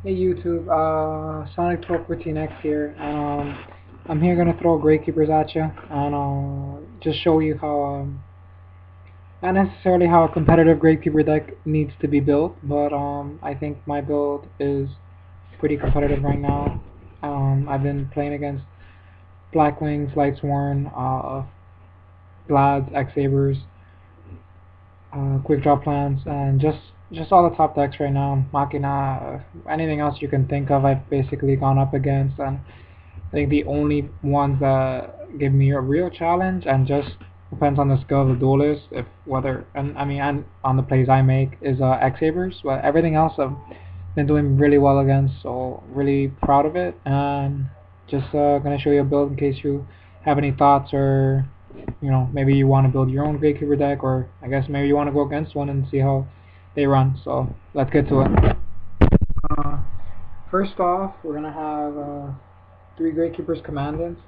Hey YouTube, Sonic 1214X here, and I'm here gonna throw Gravekeepers at you, and just show you how, not necessarily how a competitive Gravekeeper deck needs to be built, but I think my build is pretty competitive right now. I've been playing against Blackwings, Lightsworn, Glads, X-Sabers, Quick Draw Plans, and just all the top decks right now. Machina, anything else you can think of, I've basically gone up against, and I think the only ones that give me a real challenge, and just depends on the skill of the duelist, if whether and on the plays I make, is X Sabers. But everything else I've been doing really well against, so really proud of it. And just gonna show you a build in case you have any thoughts, or maybe you want to build your own Gravekeeper deck, or I guess maybe you want to go against one and see how they run. So let's get to it. Uh, First off, we're gonna have three Gravekeepers Commandants.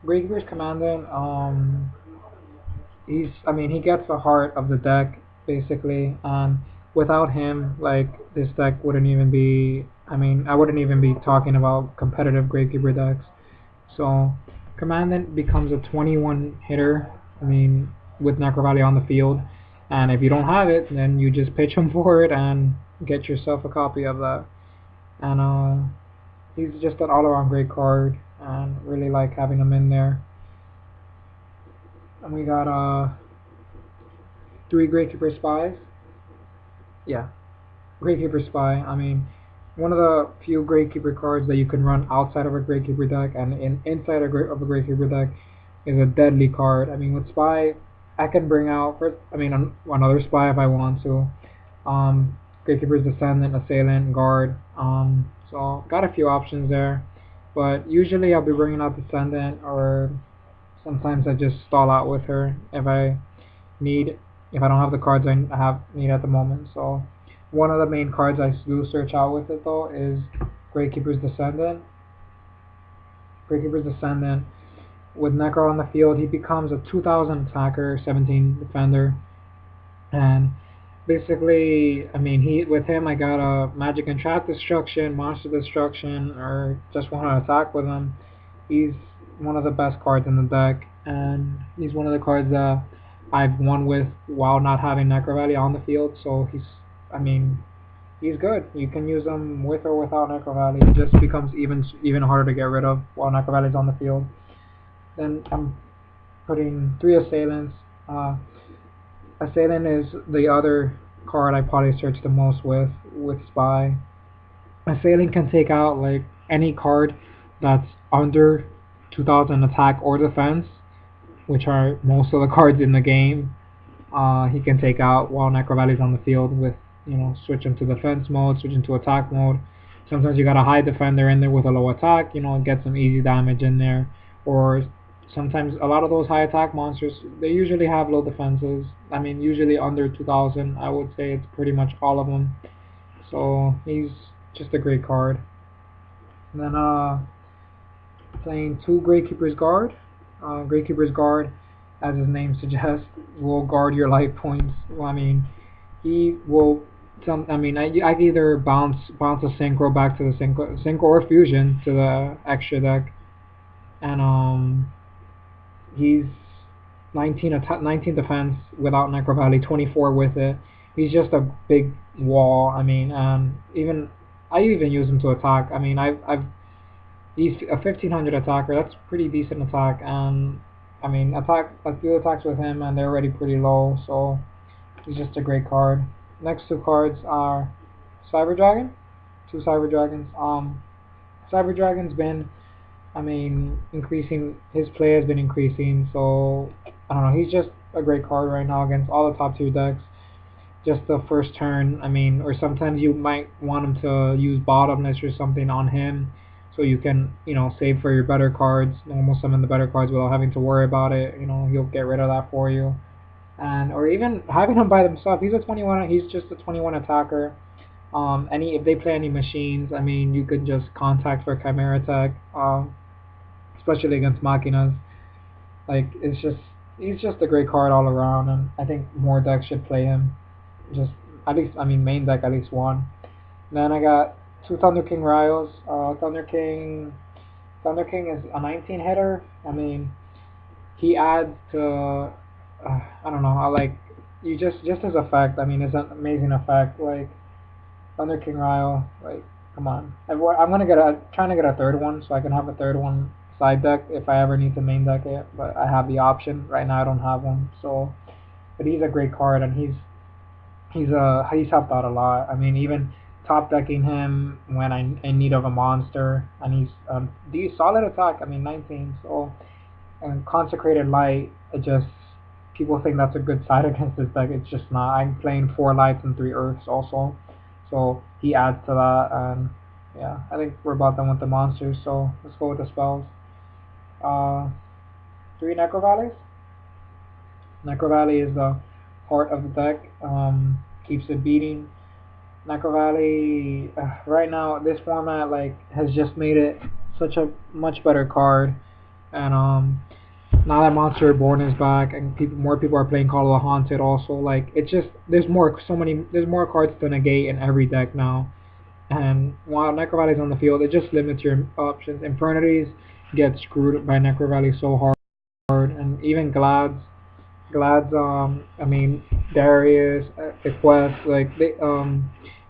Gravekeeper's Commandant, he gets the heart of the deck basically, and without him, like, this deck wouldn't even be. I wouldn't even be talking about competitive Gravekeeper decks. So, Commandant becomes a 21 hitter. I mean, with Necrovalley on the field, and if you don't have it, then you just pitch him for it and get yourself a copy of that. And he's just an all-around great card, and really like having him in there. And we got three Gravekeeper Spies. Yeah, Gravekeeper Spy. One of the few Gravekeeper cards that you can run outside of a Gravekeeper deck, and inside of a Gravekeeper deck is a deadly card. With Spy, I can bring out another Spy if I want to. Gravekeeper's Descendant, Assailant, Guard. So got a few options there, but usually I'll be bringing out Descendant, or sometimes I just stall out with her need if I don't have the cards I have need at the moment. So one of the main cards I do search out with it though is Gravekeeper's Descendant. Gravekeeper's Descendant, with Necro on the field, he becomes a 2000 attacker, 17 defender, and basically, he with him I got a Magic and Trap Destruction, Monster Destruction, or just want to attack with him. He's one of the best cards in the deck, and he's one of the cards that I've won with while not having Necrovalley on the field. So I mean, he's good. You can use him with or without Necrovalley. He just becomes even harder to get rid of while Necrovalley's on the field. Then I'm putting three Assailants. Assailant is the other card I probably search the most with Spy. Assailant can take out like any card that's under 2000 attack or defense, which are most of the cards in the game. He can take out while Necrovalley's on the field with, switch into defense mode, switch into attack mode. Sometimes you got a high defender in there with a low attack, get some easy damage in there. Or sometimes a lot of those high attack monsters, they usually have low defenses. Usually under 2000. I would say it's pretty much all of them. So he's just a great card. And then playing two Gravekeeper's Guard. Gravekeeper's Guard, as his name suggests, will guard your life points. He will. I either bounce a synchro back to the synchro or fusion to the extra deck, and he's 19 defense without Necrovalley, 24 with it. He's just a big wall. Even I even use him to attack. He's a 1500 attacker. That's pretty decent attack, and a few attacks with him, and they're already pretty low. So he's just a great card. Next two cards are Cyber Dragon, two Cyber Dragons. Cyber Dragon's been, increasing. His play has been increasing. So I don't know. He's just a great card right now against all the top tier decks. Just the first turn. Or sometimes you might want him to use Bottomless or something on him, so you can, save for your better cards, normal summon the better cards without having to worry about it. He'll get rid of that for you. And or even having him by himself. He's a 21. He's just a 21 attacker. If they play any machines, you could just contact for Chimera Tech, especially against Machinas. He's just a great card all around, and I think more decks should play him. Just at least, main deck at least one. Then I got two Thunder King Rai-Ohs. Thunder King is a 19 hitter. I mean, he adds to I don't know. I like you just as effect. I mean, it's an amazing effect. Like Thunder King Rai-Oh. Like, come on. I'm gonna trying to get a third one so I can have a third one side deck if I ever need to main deck it. But I have the option right now. I don't have one. So, but he's a great card and he's helped out a lot. I mean, even top decking him when I'm in need of a monster, and he's the solid attack. I mean, 19. So and consecrated light. It just people think that's a good side against this deck. It's just not. I'm playing 4 lights and 3 earths also, so he adds to that. And yeah, I think we're about done with the monsters. So let's go with the spells. Uh, 3 Necrovalleys. Necrovalley is the heart of the deck. Keeps it beating. Necrovalley right now this format like has just made it such a much better card, and now that Monster Reborn is back and more people are playing Call of the Haunted also, like it's just there's more cards to negate in every deck now. And while Necrovalley is on the field, it just limits your options. Infernities get screwed by Necrovalley so hard, and even Glad's I mean Darius, Equest, like they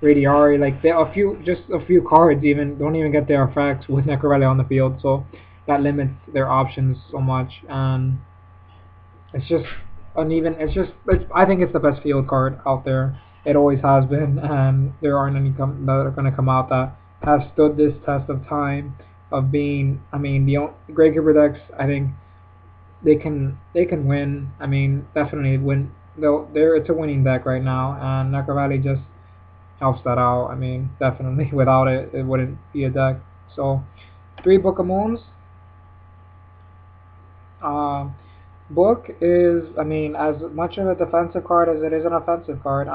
Radiari, like they a few cards even don't even get their effects with Necrovalley on the field, so that limits their options so much. And it's just uneven. I think it's the best field card out there. It always has been, and there aren't any that are going to come out that have stood this test of time of being. I mean, the Gravekeeper decks. I think they can win. I mean, definitely win. Though it's a winning deck right now, and Necrovalley just helps that out. I mean, definitely without it, it wouldn't be a deck. So, 3 Book of Moons. Uh, Book is, I mean, as much of a defensive card as it is an offensive card.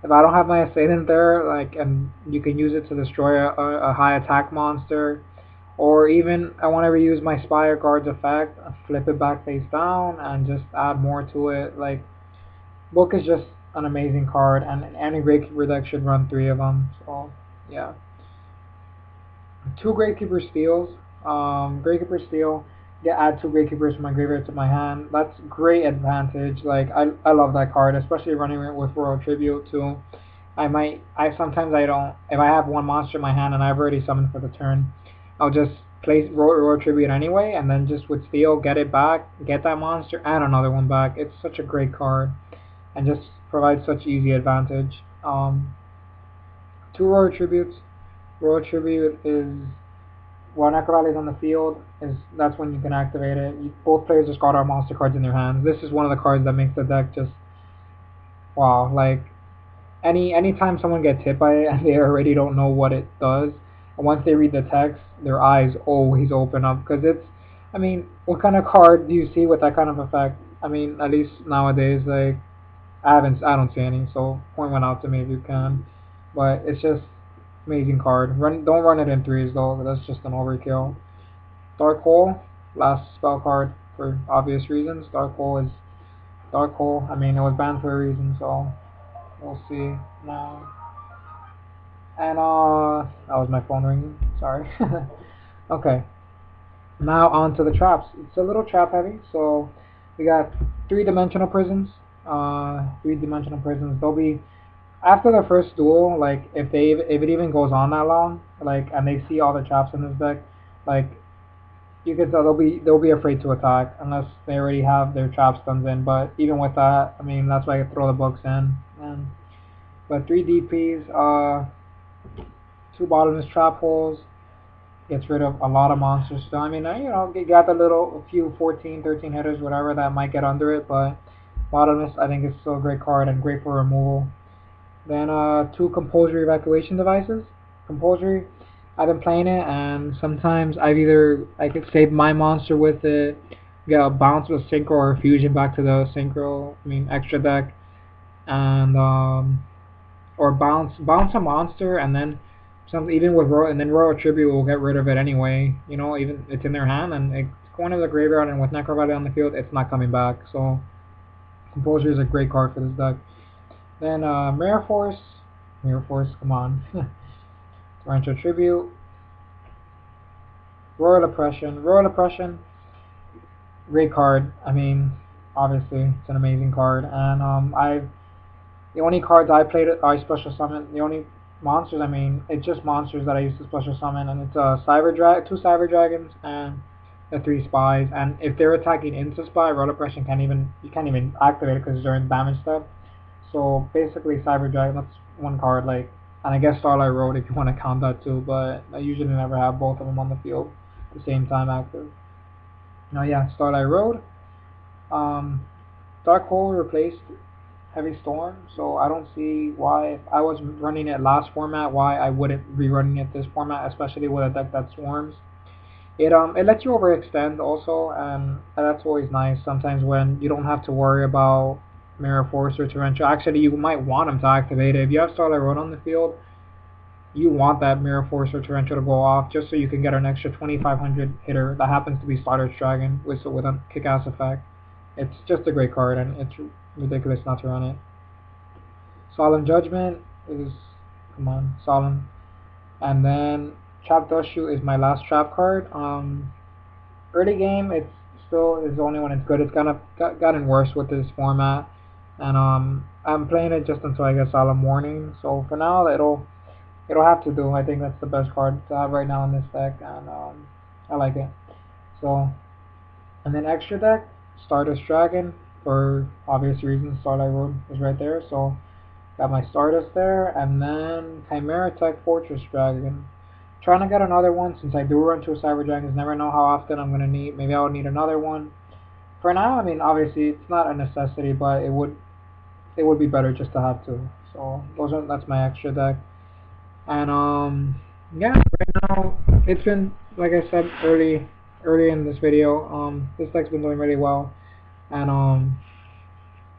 If I don't have my Assailant there, like, and you can use it to destroy a high attack monster, or even I want to reuse my Spire Guard's effect, flip it back face down, and just add more to it. Like, Book is just an amazing card, and any Gravekeeper deck should run 3 of them. So, yeah. 2 Gravekeeper Steals. Gravekeeper Steel. Yeah, add 2 Gravekeepers from my graveyard to my hand. That's great advantage. Like I love that card, especially running it with Royal Tribute too. I sometimes I don't. If I have one monster in my hand and I've already summoned for the turn, I'll just place Royal Tribute anyway, and then just with Steel get it back, get that monster, and another one back. It's such a great card, and just provides such easy advantage. 2 Royal Tributes. Royal Tribute is while Necrovalley is on the field, is that's when you can activate it. Both players discard our monster cards in their hands. This is one of the cards that makes the deck just wow. Like anytime someone gets hit by it and they already don't know what it does, and once they read the text, their eyes always open up because it's. I mean, what kind of card do you see with that kind of effect? I mean, at least nowadays, like I don't see any. So point one out to me if you can, but it's just amazing card. Don't run it in threes though. That's just an overkill. Dark Hole, last spell card for obvious reasons. Dark Hole. I mean, it was banned for a reason, so we'll see now. And that was my phone ringing. Sorry. Okay. Now on to the traps. It's a little trap heavy, so we got 3 dimensional prisons. 3 dimensional prisons. They'll be after the first duel. Like if it even goes on that long, like and they see all the traps in this deck, like you could tell they'll be afraid to attack unless they already have their trap stuns in. But even with that, I mean that's why I throw the books in. And, but 3 DPs, 2 bottomless trap holes gets rid of a lot of monsters. So I mean, you got the a few 14, 13 hitters, whatever that might get under it. But bottomless, I think is still a great card and great for removal. Then 2 compulsory evacuation devices. Compulsory, I've been playing it, and sometimes I could save my monster with it, get a bounce with synchro or fusion back to the synchro. I mean extra deck, and or bounce a monster, and then some even with Royal and then Royal Tribute will get rid of it anyway. Even it's in their hand and it's going to the graveyard, and with Necrovalley on the field, it's not coming back. So Compulsory is a great card for this deck. Then Mirror Force, come on. Torrential Tribute, Royal Oppression. Royal Oppression, great card. I mean, obviously it's an amazing card, and the only cards I played I special summon. The only monsters, I mean, it's just monsters that I used to special summon, and it's two Cyber Dragons and the three Spies. And if they're attacking into Spy, Royal Oppression you can't even activate it because they're in damage step. So basically, Cyber Dragon, that's one card. Like, and I guess Starlight Road if you want to count that too. But I usually never have both of them on the field at the same time active. Now, yeah, Starlight Road. Um, Dark Hole replaced Heavy Storm, so I don't see why, if I was running it last format, why I wouldn't be running it this format, especially with a deck that swarms. It lets you overextend also, and that's always nice. Sometimes when you don't have to worry about Mirror Force or Torrential, actually you might want them to activate it. If you have Starlight Road on the field, you want that Mirror Force or Torrential to go off just so you can get an extra 2500 hitter that happens to be Starlight Dragon with a kick-ass effect. It's just a great card, and it's ridiculous not to run it. Solemn Judgment is, come on, Solemn. And then Trap Dustshoot is my last trap card. Early game, it's still is only when it's good. It's gotten worse with this format, and I'm playing it just until I get Solemn Warning. So for now, it'll have to do. I think that's the best card to have right now in this deck, and I like it. So, and then extra deck, Stardust Dragon, for obvious reasons. Starlight Road is right there, so got my Stardust there, and then Chimera Tech Fortress Dragon. Trying to get another one since I do run two Cyber Dragons. Never know how often I'm gonna need. Maybe I'll need another one. For now, I mean, obviously it's not a necessity, but it would be better just to have two. So that's my extra deck. And yeah, right now it's been like I said early in this video. This deck's been doing really well, and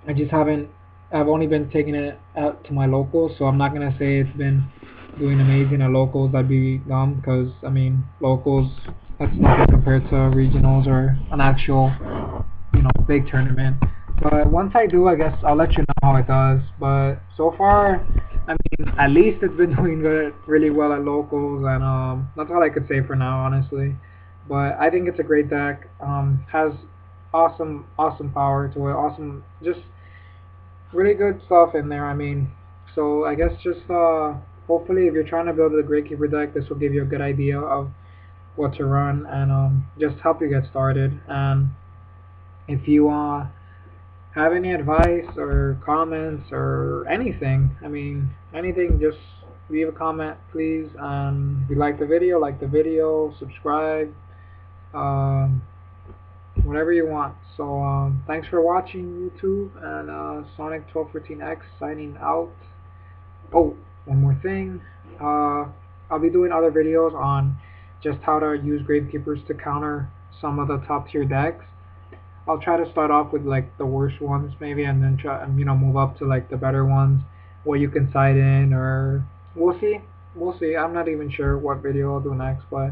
I just haven't. I've only been taking it out to my locals, so I'm not gonna say it's been doing amazing at locals. That'd be dumb, because I mean locals, that's nothing compared to regionals or an actual, big tournament. But once I do, I guess I'll let you know how it does. But so far, I mean, at least it's been doing good, really well at locals, and that's all I could say for now, honestly. But I think it's a great deck. Has awesome power to it. Awesome, just really good stuff in there. I mean, so I guess just hopefully if you're trying to build a Gravekeeper deck, this will give you a good idea of what to run, and just help you get started. And if you have any advice or comments or anything, I mean anything, just leave a comment, please. If you like the video, subscribe, um, whatever you want. So thanks for watching, YouTube, and Sonic1214X signing out. Oh, one more thing. I'll be doing other videos on just how to use Gravekeepers to counter some of the top tier decks. I'll try to start off with like the worst ones maybe, and then try and move up to like the better ones, what you can side in, or we'll see. We'll see. I'm not even sure what video I'll do next, but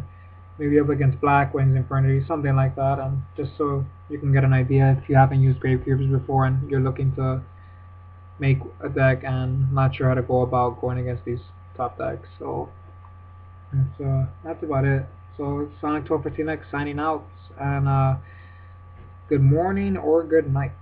maybe up against Black Wings Infernity, something like that, and just so you can get an idea if you haven't used Gravekeepers before and you're looking to make a deck and not sure how to go about going against these top decks. So that's about it. So it's Sonic1214X signing out, and good morning or good night.